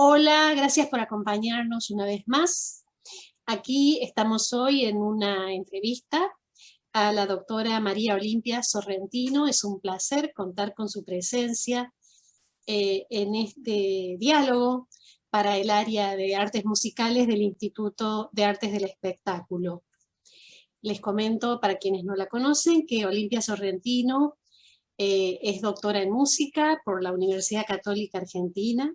Hola, gracias por acompañarnos una vez más. Aquí estamos hoy en una entrevista a la doctora María Olimpia Sorrentino. Es un placer contar con su presencia en este diálogo para el área de artes musicales del Instituto de Artes del Espectáculo. Les comento, para quienes no la conocen, que Olimpia Sorrentino es doctora en música por la Universidad Católica Argentina.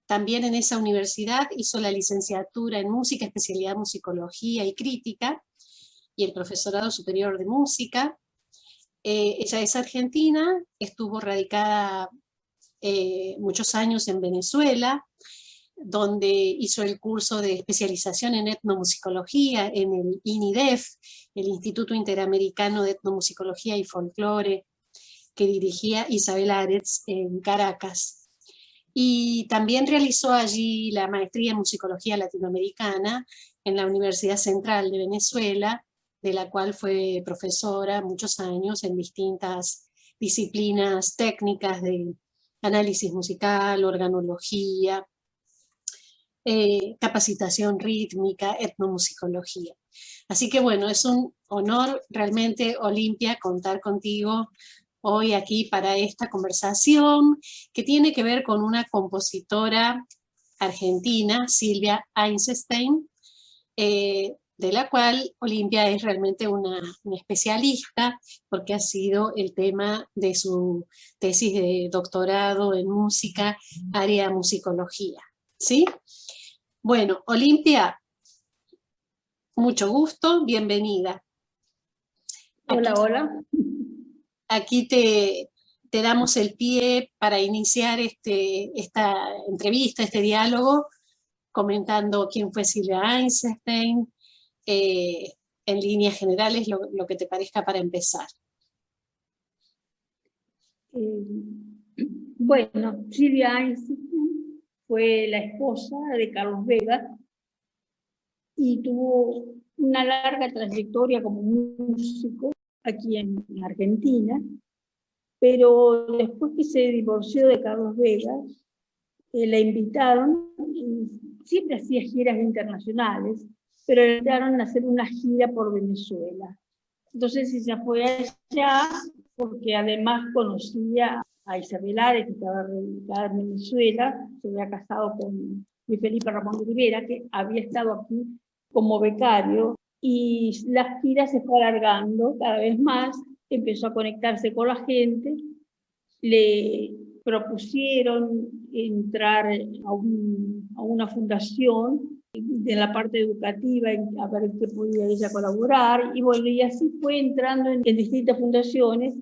También en esa universidad hizo la licenciatura en música, especialidad musicología y crítica, y el profesorado superior de música. Ella es argentina, estuvo radicada muchos años en Venezuela, donde hizo el curso de especialización en etnomusicología en el INIDEF, el Instituto Interamericano de Etnomusicología y Folclore, que dirigía Isabel Aretz en Caracas. Y también realizó allí la maestría en musicología latinoamericana en la Universidad Central de Venezuela, de la cual fue profesora muchos años en distintas disciplinas técnicas de análisis musical, organología, capacitación rítmica, etnomusicología. Así que bueno, es un honor realmente, Olimpia, contar contigo hoy aquí para esta conversación que tiene que ver con una compositora argentina, Silvia Einstein, de la cual Olimpia es realmente una especialista porque ha sido el tema de su tesis de doctorado en música, área musicología. ¿Sí? Bueno, Olimpia, mucho gusto, bienvenida. Hola, hola. Aquí te damos el pie para iniciar esta entrevista, este diálogo, comentando quién fue Silvia Einstein, en líneas generales lo que te parezca para empezar. Bueno, Silvia Einstein fue la esposa de Carlos Vega y tuvo una larga trayectoria como músico aquí en Argentina, pero después que se divorció de Carlos Vega, la invitaron, siempre hacía giras internacionales, pero la invitaron a hacer una gira por Venezuela. Entonces ella fue allá porque además conocía a Isabel Ares, que estaba radicada en Venezuela, se había casado con Luis Felipe Ramón de Rivera, que había estado aquí como becario, y la gira se fue alargando cada vez más, empezó a conectarse con la gente, le propusieron entrar a una fundación de la parte educativa, a ver en qué podía ella colaborar, y bueno, y así fue entrando en distintas fundaciones,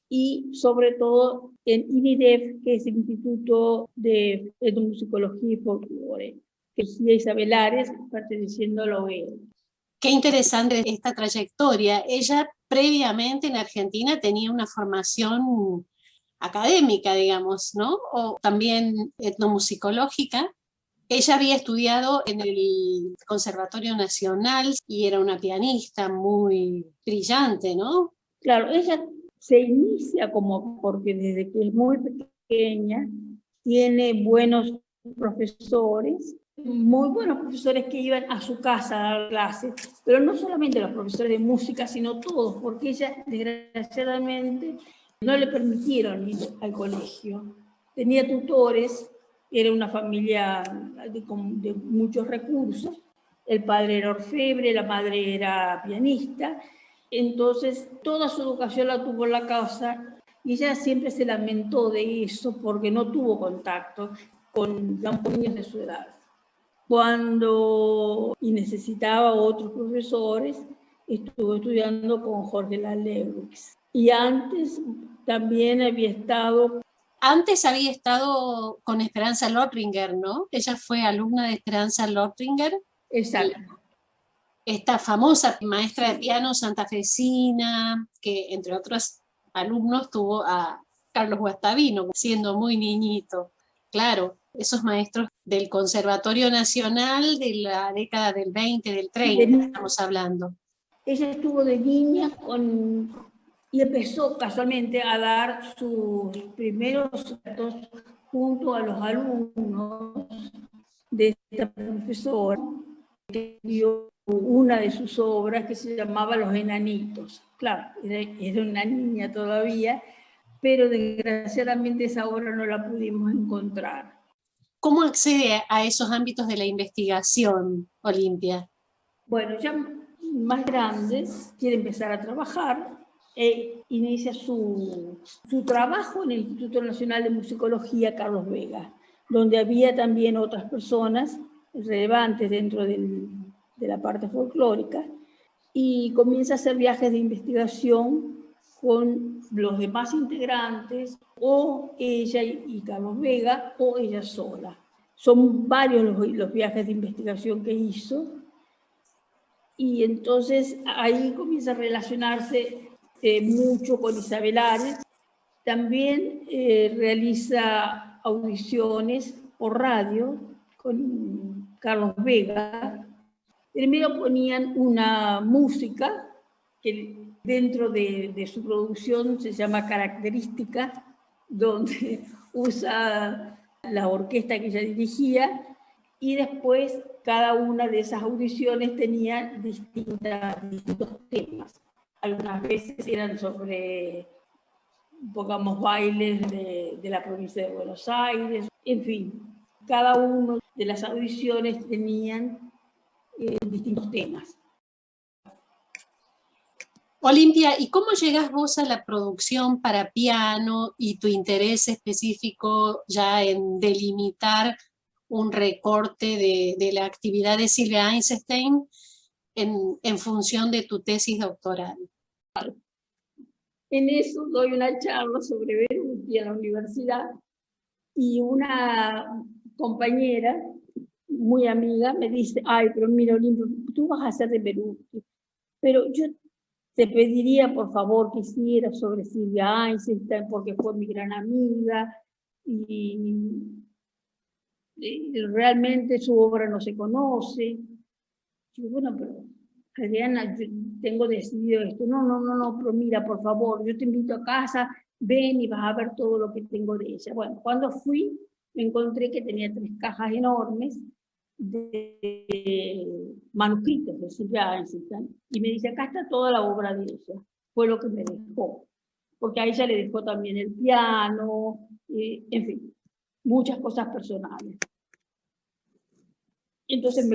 y sobre todo en INIDEF, que es el Instituto de Etnomusicología y Folclore, que decía Isabel Ares, perteneciendo a la OEA. Qué interesante esta trayectoria. Ella previamente en Argentina tenía una formación académica, digamos, ¿no? O también etnomusicológica. Ella había estudiado en el Conservatorio Nacional y era una pianista muy brillante, ¿no? Claro, ella se inicia porque desde que es muy pequeña tiene buenos profesores, muy buenos profesores que iban a su casa a dar clases, pero no solamente los profesores de música, sino todos, porque ella desgraciadamente no le permitieron ir al colegio. Tenía tutores, era una familia de muchos recursos, el padre era orfebre, la madre era pianista, entonces toda su educación la tuvo en la casa y ella siempre se lamentó de eso porque no tuvo contacto con niños de su edad. Cuando necesitaba otros profesores, estuvo estudiando con Jorge Lalewix. Y antes también había estado... Antes había estado con Esperanza Lothringer, ¿no? Ella fue alumna de Esperanza Lothringer. Exacto. Esta famosa maestra de piano santafesina, que entre otros alumnos tuvo a Carlos Guastavino, siendo muy niñito. Claro, esos maestros del Conservatorio Nacional de la década del 20, del 30, estamos hablando. Ella estuvo de niña y empezó casualmente a dar sus primeros actos junto a los alumnos de esta profesora, que vio una de sus obras que se llamaba Los Enanitos. Claro, era una niña todavía, pero desgraciadamente esa obra no la pudimos encontrar. ¿Cómo accede a esos ámbitos de la investigación, Olimpia? Bueno, ya más grande, quiere empezar a trabajar e inicia su trabajo en el Instituto Nacional de Musicología Carlos Vega, donde había también otras personas relevantes dentro de la parte folclórica, y comienza a hacer viajes de investigación con los demás integrantes, o ella y Carlos Vega, o ella sola. Son varios los viajes de investigación que hizo, y entonces ahí comienza a relacionarse mucho con Isabel Ares. También realiza audiciones por radio con Carlos Vega. Primero ponían una música que dentro de su producción se llama característica, donde usa la orquesta que ella dirigía, y después cada una de esas audiciones tenía distintos temas. Algunas veces eran sobre, pongamos, bailes de la provincia de Buenos Aires. En fin, cada una de las audiciones tenían distintos temas. Olimpia, ¿y cómo llegás vos a la producción para piano y tu interés específico ya en delimitar un recorte de la actividad de Silvia Einstein en función de tu tesis doctoral? En eso doy una charla sobre Beruti en la universidad, y una compañera muy amiga me dice: ay, pero mira, Olimpia, tú vas a hacer de Beruti, pero yo te pediría por favor que hicieras sobre Silvia Einstein, porque fue mi gran amiga, y realmente su obra no se conoce. Yo, bueno, pero Adriana, yo tengo decidido esto. No, pero mira, por favor, yo te invito a casa, ven y vas a ver todo lo que tengo de ella. Bueno, cuando fui, me encontré que tenía 3 cajas enormes de manuscritos de Silvia Einstein, y me dice: acá está toda la obra de ella. Fue lo que me dejó, porque a ella le dejó también el piano, en fin, muchas cosas personales. Entonces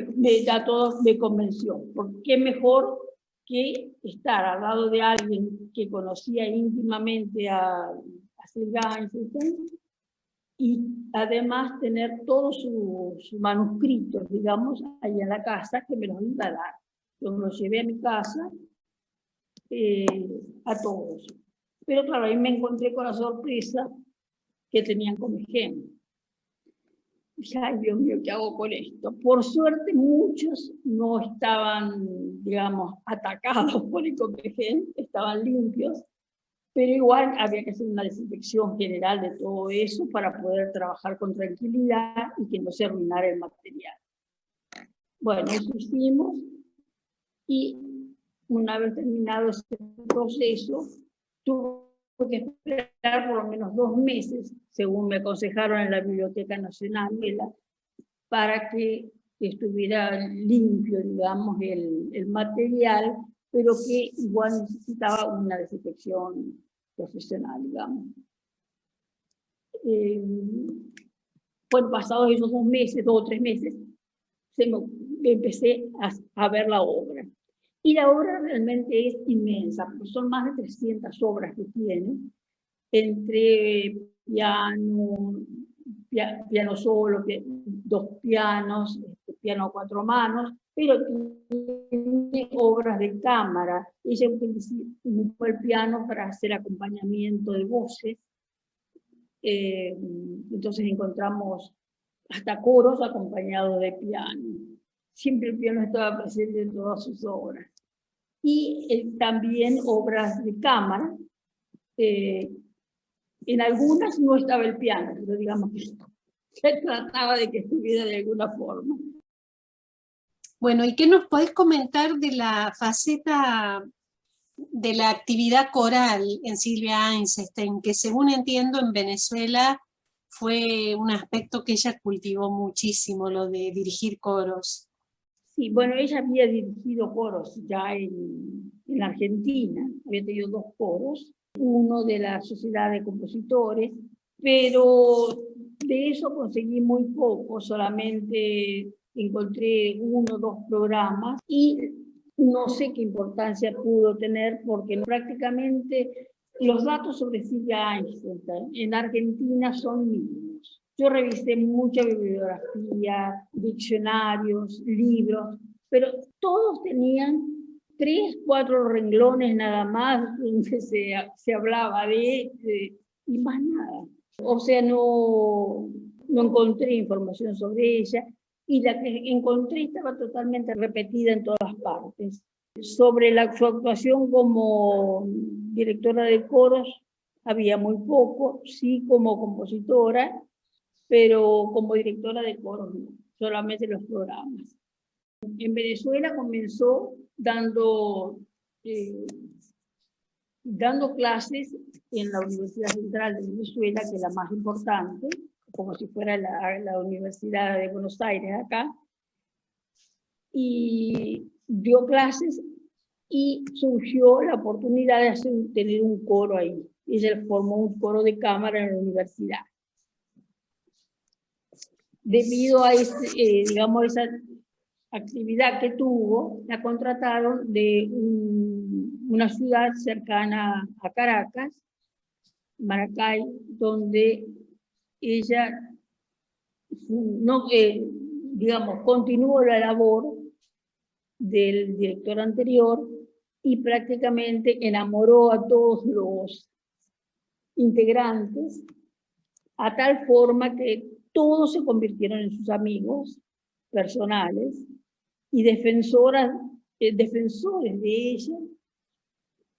ya todo me convenció, porque qué mejor que estar al lado de alguien que conocía íntimamente a Silvia Einstein, y además tener todos sus manuscritos, digamos, ahí en la casa, que me los iba a dar. Yo los llevé a mi casa, a todos. Pero claro, ahí me encontré con la sorpresa que tenían como ejemplo. Dije: ay, Dios mío, ¿qué hago con esto? Por suerte, muchos no estaban, digamos, atacados por el Comegen, estaban limpios, pero igual había que hacer una desinfección general de todo eso para poder trabajar con tranquilidad y que no se arruinara el material. Bueno, eso hicimos, y una vez terminado ese proceso, tuve que esperar por lo menos 2 meses, según me aconsejaron en la Biblioteca Nacional, para que estuviera limpio, digamos, el material, pero que igual necesitaba una desinfección profesional, digamos. Bueno, pasados esos 2 meses, 2 o 3 meses, empecé a ver la obra. Y la obra realmente es inmensa, porque son más de 300 obras que tiene, entre piano solo, 2 pianos, piano a 4 manos, pero tiene obras de cámara. Ella utilizó el piano para hacer acompañamiento de voces. Entonces encontramos hasta coros acompañados de piano. Siempre el piano estaba presente en todas sus obras. Y también obras de cámara. En algunas no estaba el piano, pero digamos que se trataba de que estuviera de alguna forma. Bueno, ¿y qué nos podés comentar de la faceta de la actividad coral en Silvia Einstein, que según entiendo en Venezuela fue un aspecto que ella cultivó muchísimo, lo de dirigir coros. Sí, bueno, ella había dirigido coros ya en Argentina, había tenido 2 coros, uno de la Sociedad de Compositores, pero de eso conseguí muy poco, solamente encontré 1 o 2 programas y no sé qué importancia pudo tener porque prácticamente los datos sobre Silvia Einstein en Argentina son mínimos. Yo revisé mucha bibliografía, diccionarios, libros, pero todos tenían 3, 4 renglones nada más donde se hablaba y más nada. O sea, no encontré información sobre ella y la que encontré estaba totalmente repetida en todas partes. Sobre su actuación como directora de coros había muy poco, sí como compositora, pero como directora de coros no, solamente los programas. En Venezuela comenzó dando clases en la Universidad Central de Venezuela, que es la más importante, como si fuera la Universidad de Buenos Aires acá, y dio clases y surgió la oportunidad de tener un coro ahí. Ella formó un coro de cámara en la universidad. Debido a digamos, esa actividad que tuvo, la contrataron de una ciudad cercana a Caracas, Maracay, donde ella digamos, continuó la labor del director anterior y prácticamente enamoró a todos los integrantes a tal forma que todos se convirtieron en sus amigos personales y defensores de ella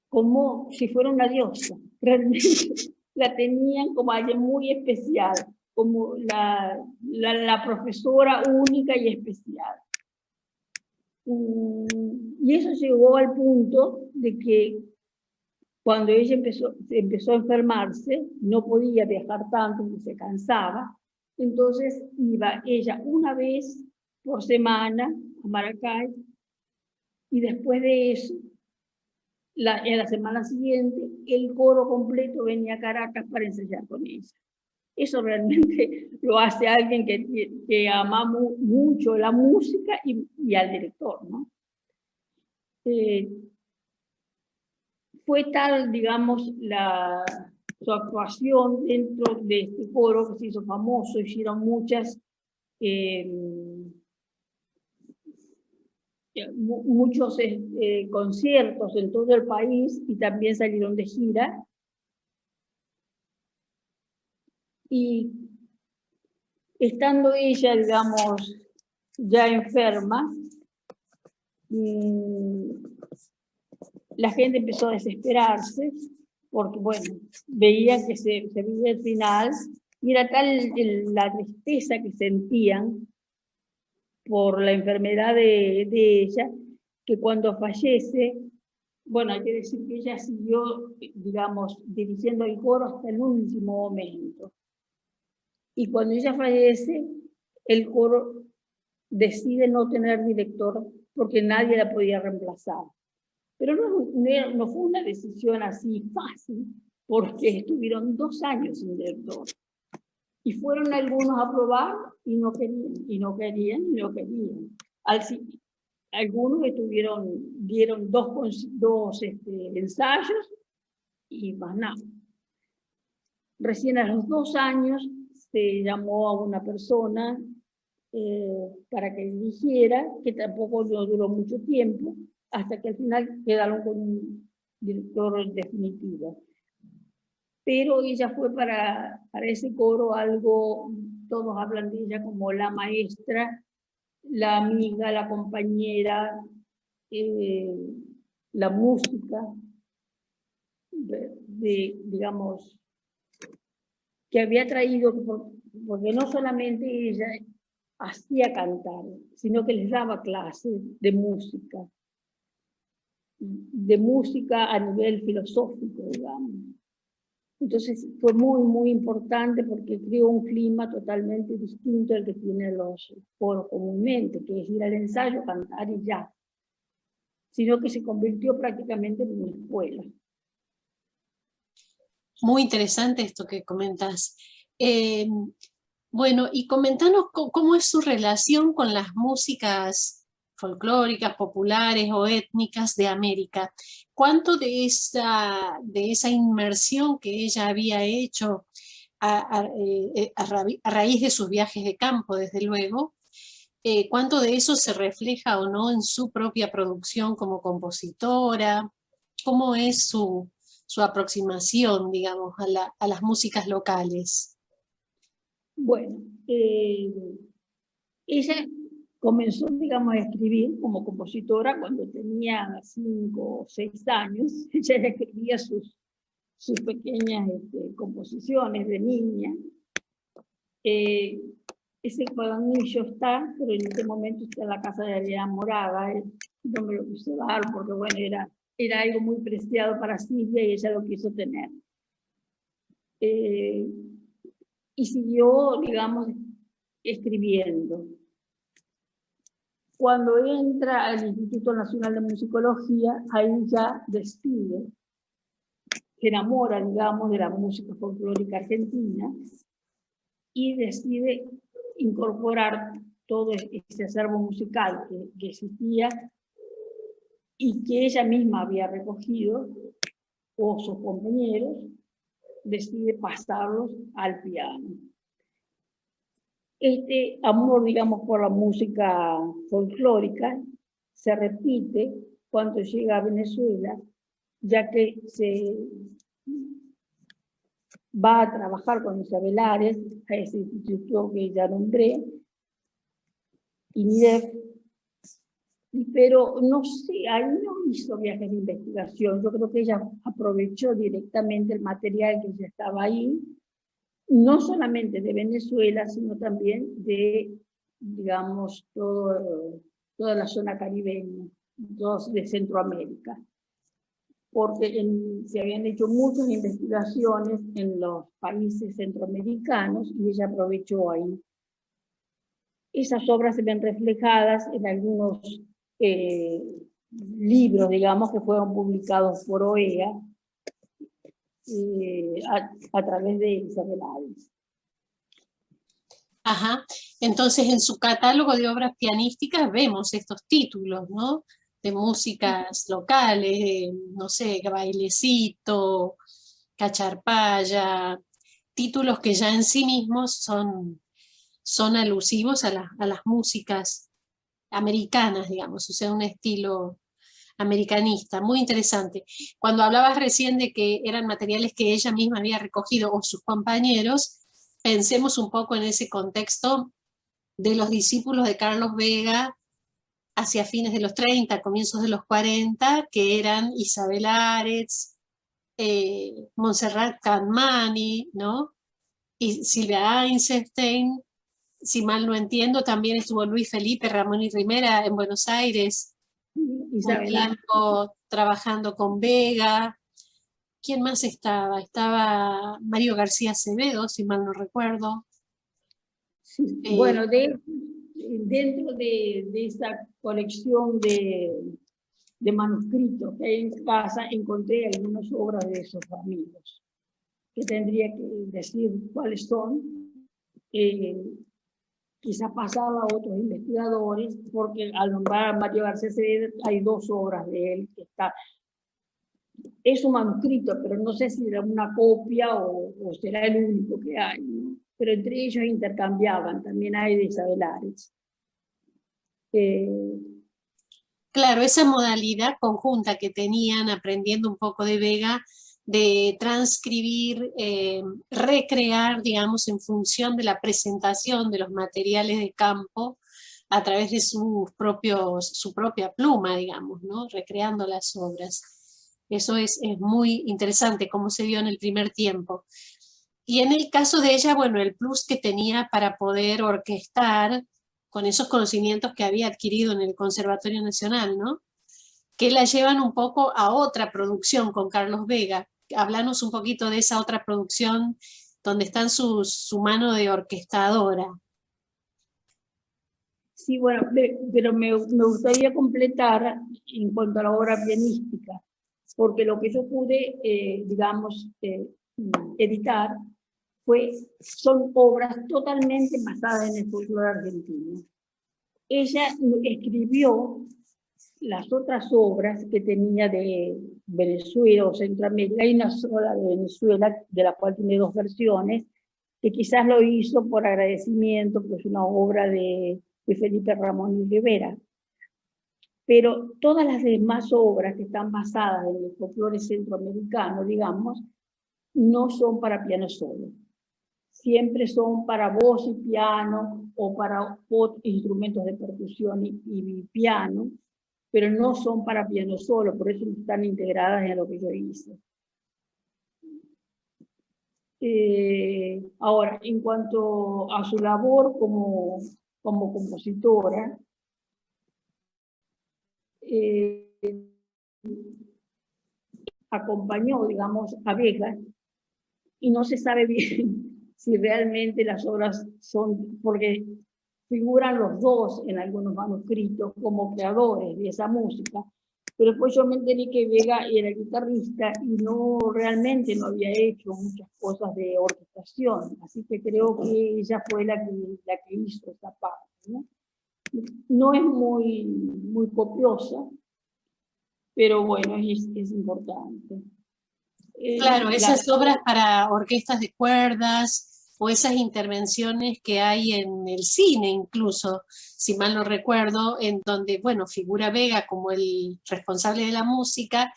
como si fuera una diosa. Realmente la tenían como alguien muy especial, como la profesora única y especial. Y eso llegó al punto de que cuando ella empezó a enfermarse, no podía viajar tanto porque se cansaba, entonces iba ella una vez por semana a Maracay y después de eso, en la semana siguiente, el coro completo venía a Caracas para ensayar con ella. Eso realmente lo hace alguien que ama mucho la música y al director, ¿no? Fue tal, digamos, su actuación dentro de este coro que se hizo famoso, hicieron muchos conciertos en todo el país y también salieron de gira. Y estando ella, digamos, ya enferma, la gente empezó a desesperarse porque, bueno, veían que se veía el final y era tal la tristeza que sentían por la enfermedad de ella, que cuando fallece, bueno, hay que decir que ella siguió, digamos, dirigiendo el coro hasta el último momento. Y cuando ella fallece, el coro decide no tener director porque nadie la podía reemplazar. Pero no fue una decisión así fácil, porque estuvieron 2 años sin director. Y fueron algunos a probar y no querían, y no querían, y no querían. Algunos dieron dos ensayos y más nada. Recién a los 2 años se llamó a una persona para que dirigiera, que tampoco no duró mucho tiempo, hasta que al final quedaron con un director definitivo. Pero ella fue para ese coro algo, todos hablan de ella como la maestra, la amiga, la compañera, la música, digamos, que había traído, porque no solamente ella hacía cantar, sino que les daba clases de música a nivel filosófico, digamos. Entonces fue muy, muy importante porque creó un clima totalmente distinto al que tienen los coros comúnmente, que es ir al ensayo, cantar y ya, sino que se convirtió prácticamente en una escuela. Muy interesante esto que comentas. Bueno, y comentanos cómo es su relación con las músicas folclóricas, populares o étnicas de América. ¿Cuánto de esa inmersión que ella había hecho a raíz de sus viajes de campo, desde luego, cuánto de eso se refleja o no en su propia producción como compositora? ¿Cómo es su aproximación, digamos, a las músicas locales? Bueno, ella comenzó, digamos, a escribir como compositora cuando tenía 5 o 6 años. Ella escribía sus pequeñas composiciones de niña. Ese cuadernillo está, pero en este momento está en la casa de Adrián Moraga. No me lo quise dar porque, bueno, era algo muy preciado para Silvia y ella lo quiso tener. Y siguió, digamos, escribiendo. Cuando entra al Instituto Nacional de Musicología, ahí ya decide, se enamora, digamos, de la música folclórica argentina y decide incorporar todo ese acervo musical que existía y que ella misma había recogido, o sus compañeros, decide pasarlos al piano. Este amor, digamos, por la música folclórica se repite cuando llega a Venezuela, ya que se va a trabajar con Isabel Ares, a ese instituto que ya nombré, INIDEF, pero no sé, ahí no hizo viajes de investigación. Yo creo que ella aprovechó directamente el material que ya estaba ahí, no solamente de Venezuela, sino también de, digamos, toda la zona caribeña, de Centroamérica, porque se habían hecho muchas investigaciones en los países centroamericanos y ella aprovechó ahí. Esas obras se ven reflejadas en algunos libros, digamos, que fueron publicados por OEA, a través de Isabel Ares. Ajá. Entonces, en su catálogo de obras pianísticas vemos estos títulos, ¿no? De músicas locales, no sé, Bailecito, Cacharpaya, títulos que ya en sí mismos son alusivos a las músicas americanas, digamos, o sea, un estilo americanista, muy interesante. Cuando hablabas recién de que eran materiales que ella misma había recogido o sus compañeros, pensemos un poco en ese contexto de los discípulos de Carlos Vega hacia fines de los 30, comienzos de los 40, que eran Isabel Aretz, Montserrat Capmany, ¿no? Y Silvia Einstein. Si mal no entiendo, también estuvo Luis Felipe Ramón y Rimera en Buenos Aires, un tiempo trabajando con Vega. ¿Quién más estaba? Estaba Mario García Acevedo, si mal no recuerdo. Sí. Bueno, dentro de esa colección de manuscritos que hay en casa, encontré algunas obras de esos amigos, que tendría que decir cuáles son. Quizás pasaba a otros investigadores, porque al nombrar a Mario García Acevedo hay 2 obras de él que está. Es un manuscrito, pero no sé si era una copia o será el único que hay, ¿no? Pero entre ellos intercambiaban, también hay de Isabel Ares. Claro, esa modalidad conjunta que tenían aprendiendo un poco de Vega, de transcribir, recrear, digamos, en función de la presentación de los materiales de campo a través de su propia pluma, digamos, ¿no? Recreando las obras. Eso es muy interesante, como se vio en el primer tiempo. Y en el caso de ella, bueno, el plus que tenía para poder orquestar con esos conocimientos que había adquirido en el Conservatorio Nacional, ¿no? Que la llevan un poco a otra producción con Carlos Vega, Hablanos un poquito de esa otra producción donde está su mano de orquestadora. Sí, bueno, pero me gustaría completar en cuanto a la obra pianística, porque lo que yo pude, digamos, editar son obras totalmente basadas en el folclore argentino. Ella escribió las otras obras que tenía de Venezuela o Centroamérica. Hay una sola de Venezuela, de la cual tiene 2 versiones, que quizás lo hizo por agradecimiento, pues una obra de Felipe Ramón y Rivera. Pero todas las demás obras que están basadas en el folclore centroamericano, digamos, no son para piano solo. Siempre son para voz y piano o para instrumentos de percusión y piano, pero no son para piano solo, por eso están integradas en lo que yo hice. Ahora, en cuanto a su labor como compositora, acompañó, digamos, a Vega, y no se sabe bien si realmente las obras son, porque figuran los dos en algunos manuscritos como creadores de esa música, pero después yo me enteré que Vega era guitarrista y realmente no había hecho muchas cosas de orquestación, así que creo que ella fue la que hizo esa parte, ¿no? No es muy copiosa, pero bueno, es importante. Claro, esas obras para orquestas de cuerdas o esas intervenciones que hay en el cine incluso, si mal no recuerdo, en donde, bueno, figura Vega como el responsable de la música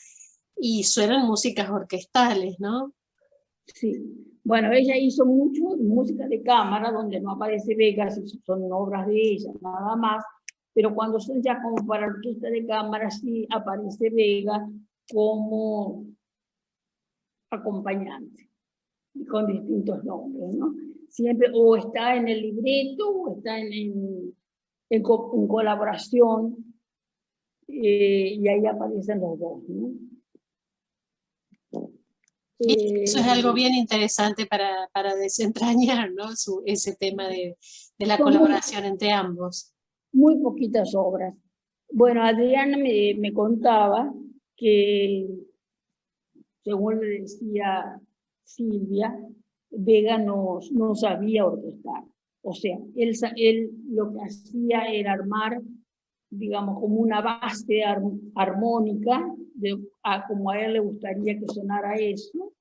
y suenan músicas orquestales, ¿no? Sí. Bueno, ella hizo mucho música de cámara, donde no aparece Vega, son obras de ella, nada más, pero cuando son ya como para orquesta de cámara, sí aparece Vega como acompañante, con distintos nombres, ¿no? Siempre o está en el libreto o está en colaboración, y ahí aparecen los dos, ¿no? Eso es algo bien interesante para desentrañar, ¿no? Ese tema de la colaboración entre ambos. Muy poquitas obras. Bueno, Adriana me contaba que, según le decía Silvia, Vega no sabía orquestar. O sea, él lo que hacía era armar, digamos, como una base armónica, como a él le gustaría que sonara eso,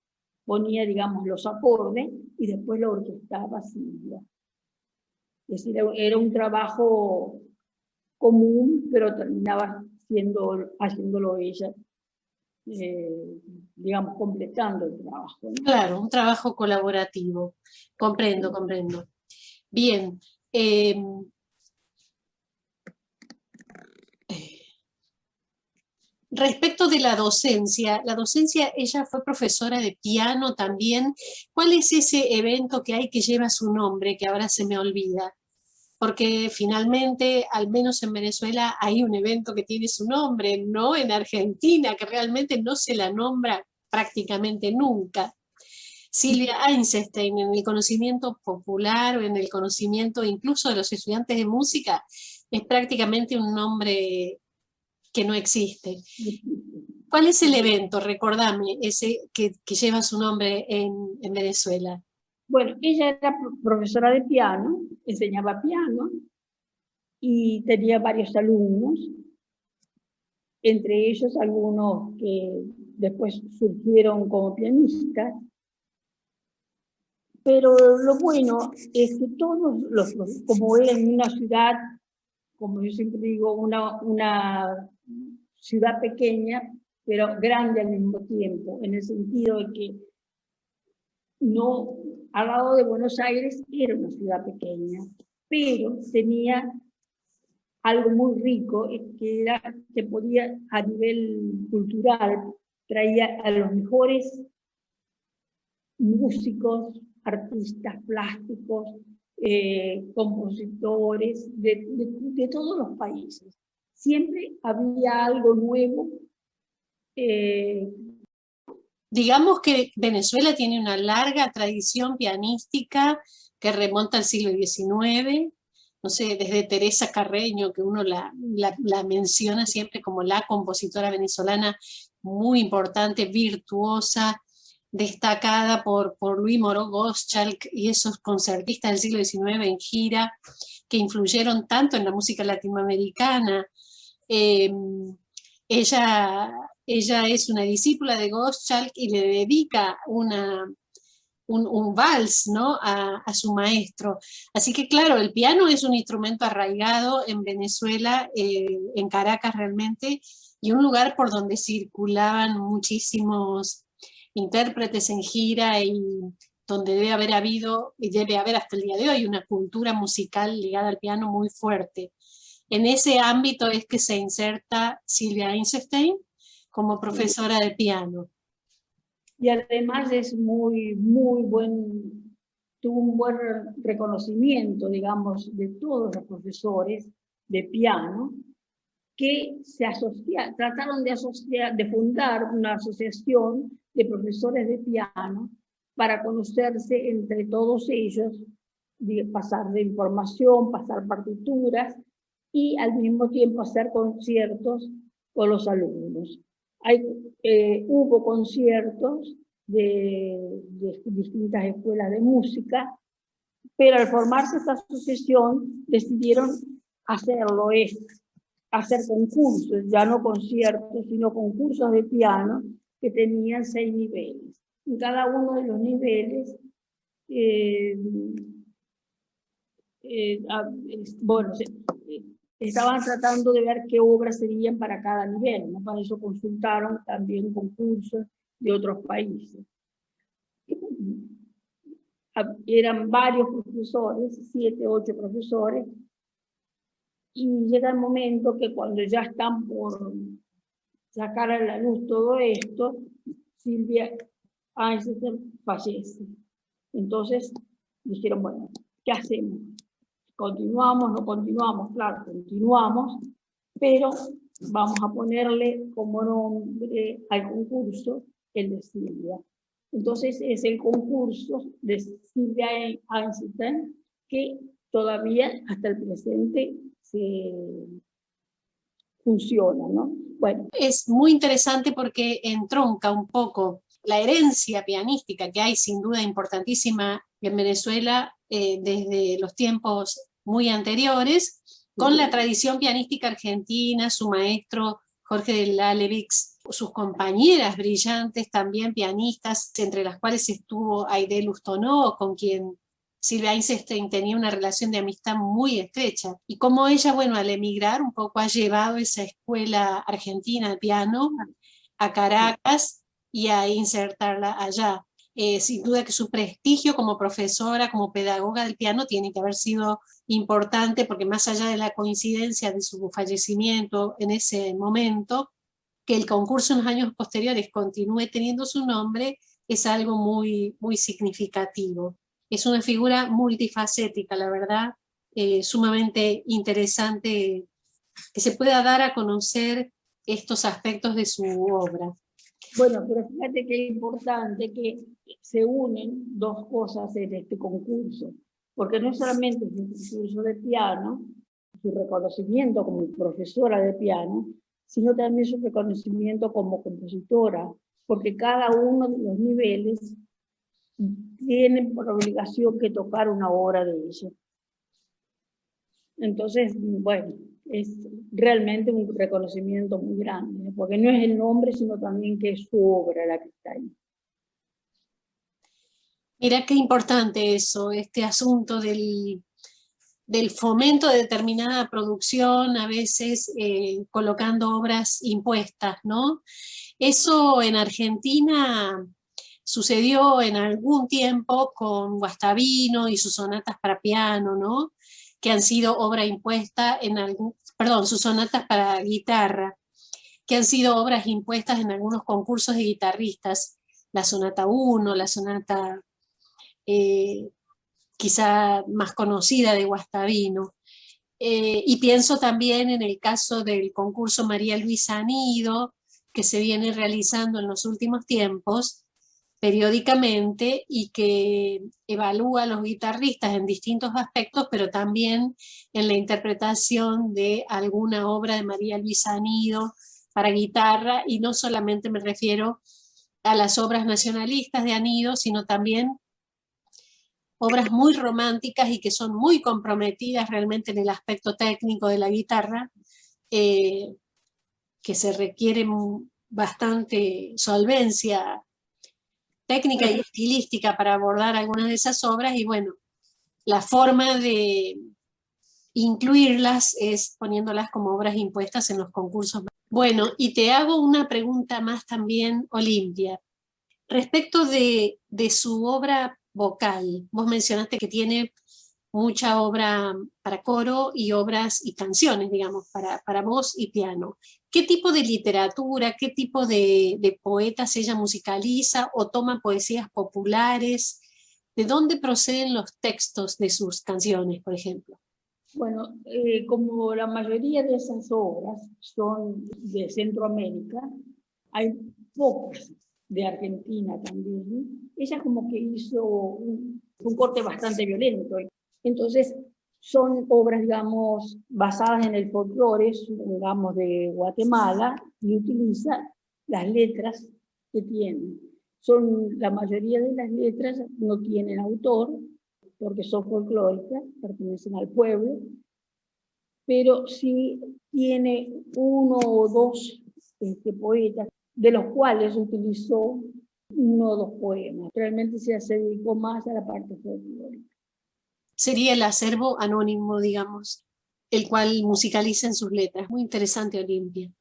ponía, digamos, los acordes y después lo orquestaba Silvia. Es decir, era un trabajo común, pero terminaba haciéndolo ella, digamos, completando el trabajo, ¿no? Claro, un trabajo colaborativo. Comprendo, comprendo. Bien. Respecto de la docencia, ella fue profesora de piano también. ¿Cuál es ese evento que hay que lleva su nombre, que ahora se me olvida? Porque finalmente, al menos en Venezuela, hay un evento que tiene su nombre, no en Argentina, que realmente no se la nombra prácticamente nunca. Silvia Einstein, en el conocimiento popular o en el conocimiento incluso de los estudiantes de música, es prácticamente un nombre que no existe. ¿Cuál es el evento, recordame, ese que lleva su nombre en Venezuela? Bueno, ella era profesora de piano, enseñaba piano y tenía varios alumnos, entre ellos algunos que después surgieron como pianistas. Pero lo bueno es que todos como era en una ciudad, como yo siempre digo, una ciudad pequeña, pero grande al mismo tiempo, en el sentido de que no, al lado de Buenos Aires era una ciudad pequeña, pero tenía algo muy rico, que era que podía, a nivel cultural, traía a los mejores músicos, artistas plásticos, compositores de todos los países. Siempre había algo nuevo Digamos que Venezuela tiene una larga tradición pianística que remonta al siglo XIX, no sé, desde Teresa Carreño, que uno la menciona siempre como la compositora venezolana muy importante, virtuosa, destacada por Luis Moró Gottschalk y esos concertistas del siglo XIX en gira, que influyeron tanto en la música latinoamericana. Eh, ella, ella es una discípula de Gottschalk y le dedica un vals, ¿no? A su maestro. Así que claro, el piano es un instrumento arraigado en Venezuela, en Caracas realmente, y un lugar por donde circulaban muchísimos intérpretes en gira y donde debe haber habido, y debe haber hasta el día de hoy, una cultura musical ligada al piano muy fuerte. En ese ámbito es que se inserta Silvia Eisenstein como profesora de piano. Y además es muy tuvo un buen reconocimiento, digamos, de todos los profesores de piano que se trataron de fundar una asociación de profesores de piano para conocerse entre todos ellos, pasar de información, pasar partituras y al mismo tiempo hacer conciertos con los alumnos. Hubo conciertos de distintas escuelas de música, pero al formarse esta asociación decidieron hacer concursos, ya no conciertos, sino concursos de piano que tenían 6 niveles. En cada uno de los niveles, estaban tratando de ver qué obras serían para cada nivel, ¿no? Para eso consultaron también concursos de otros países. Eran varios profesores, 7, 8 profesores, y llega el momento que cuando ya están por sacar a la luz todo esto, Silvia Eisenstein fallece. Entonces dijeron, bueno, ¿qué hacemos? ¿Continuamos? ¿No continuamos? Claro, continuamos, pero vamos a ponerle como nombre al concurso el de Silvia. Entonces es el concurso de Silvia Eisenstein que todavía hasta el presente funciona, ¿no? Bueno, es muy interesante porque entronca un poco la herencia pianística que hay sin duda importantísima en Venezuela desde los tiempos muy anteriores, con la tradición pianística argentina, su maestro Jorge de Lalevix, sus compañeras brillantes también pianistas, entre las cuales estuvo Aidé Lustonó, con quien Silvia Eisenstein tenía una relación de amistad muy estrecha. Y como ella, bueno, al emigrar un poco ha llevado esa escuela argentina de piano a Caracas y a insertarla allá. Sin duda que su prestigio como profesora, como pedagoga del piano, tiene que haber sido importante, porque más allá de la coincidencia de su fallecimiento en ese momento, que el concurso en los años posteriores continúe teniendo su nombre, es algo muy, muy significativo. Es una figura multifacética, la verdad, sumamente interesante que se pueda dar a conocer estos aspectos de su obra. Bueno, pero fíjate que es importante que se unen dos cosas en este concurso, porque no solamente es un concurso de piano, su reconocimiento como profesora de piano, sino también su reconocimiento como compositora, porque cada uno de los niveles tienen por obligación que tocar una obra de ella. Entonces, bueno, es realmente un reconocimiento muy grande, porque no es el nombre, sino también que es su obra la que está ahí. Mira qué importante eso, este asunto del fomento de determinada producción, a veces colocando obras impuestas, ¿no? Eso en Argentina sucedió en algún tiempo con Guastavino y sus sonatas para piano, ¿no? Que han sido obra impuesta sus sonatas para guitarra, que han sido obras impuestas en algunos concursos de guitarristas, la sonata 1, la sonata quizá más conocida de Guastavino. Y pienso también en el caso del concurso María Luisa Anido, que se viene realizando en los últimos tiempos, periódicamente, y que evalúa a los guitarristas en distintos aspectos, pero también en la interpretación de alguna obra de María Luisa Anido para guitarra, y no solamente me refiero a las obras nacionalistas de Anido, sino también obras muy románticas y que son muy comprometidas realmente en el aspecto técnico de la guitarra, que se requiere bastante solvencia técnica y estilística para abordar algunas de esas obras, y bueno, la forma de incluirlas es poniéndolas como obras impuestas en los concursos. Bueno, y te hago una pregunta más también, Olimpia. Respecto de su obra vocal, vos mencionaste que tiene mucha obra para coro y obras y canciones, digamos, para voz y piano. ¿Qué tipo de literatura, qué tipo de poetas ella musicaliza o toma poesías populares? ¿De dónde proceden los textos de sus canciones, por ejemplo? Bueno, como la mayoría de esas obras son de Centroamérica, hay pocas de Argentina también. Ella como que hizo un corte bastante violento. Entonces, son obras, digamos, basadas en el folclore, digamos, de Guatemala, y utiliza las letras que tienen. La mayoría de las letras no tienen autor, porque son folclóricas, pertenecen al pueblo, pero sí tiene uno o dos poetas, de los cuales utilizó uno o dos poemas. Realmente se dedicó más a la parte folclórica. Sería el acervo anónimo, digamos, el cual musicaliza en sus letras. Muy interesante, Olimpia.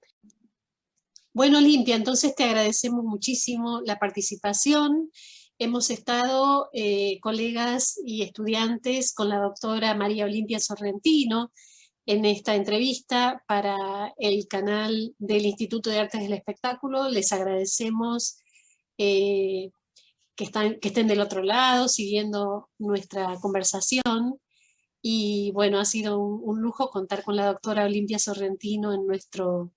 Bueno, Olimpia, entonces te agradecemos muchísimo la participación. Hemos estado colegas y estudiantes con la doctora María Olimpia Sorrentino en esta entrevista para el canal del Instituto de Artes del Espectáculo. Les agradecemos que estén del otro lado siguiendo nuestra conversación. Y bueno, ha sido un lujo contar con la doctora Olimpia Sorrentino en nuestro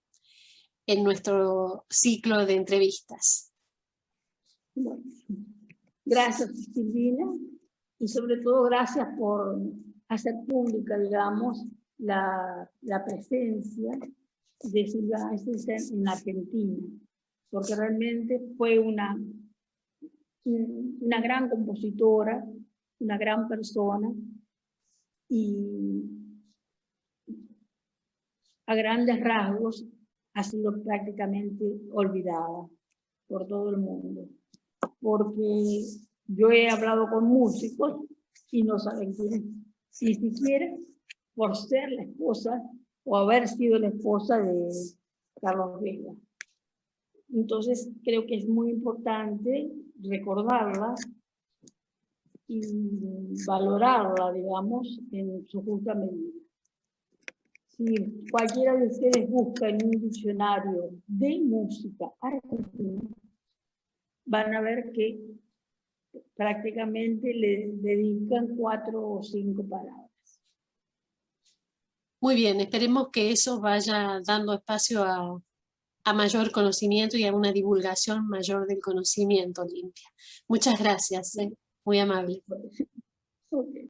ciclo de entrevistas. Bueno, gracias, Silvina, y sobre todo gracias por hacer pública, digamos, la presencia de Silvia Eisenstein en Argentina, porque realmente fue una gran compositora, una gran persona, y a grandes rasgos ha sido prácticamente olvidada por todo el mundo, porque yo he hablado con músicos y no saben quién es, ni siquiera por ser la esposa o haber sido la esposa de Carlos Vega. Entonces creo que es muy importante recordarla y valorarla, digamos, en su justa medida. Si cualquiera de ustedes busca en un diccionario de música argentina, van a ver que prácticamente le dedican 4 o 5 palabras. Muy bien, esperemos que eso vaya dando espacio a mayor conocimiento y a una divulgación mayor del conocimiento, Olimpia. Muchas gracias, muy amable. Okay.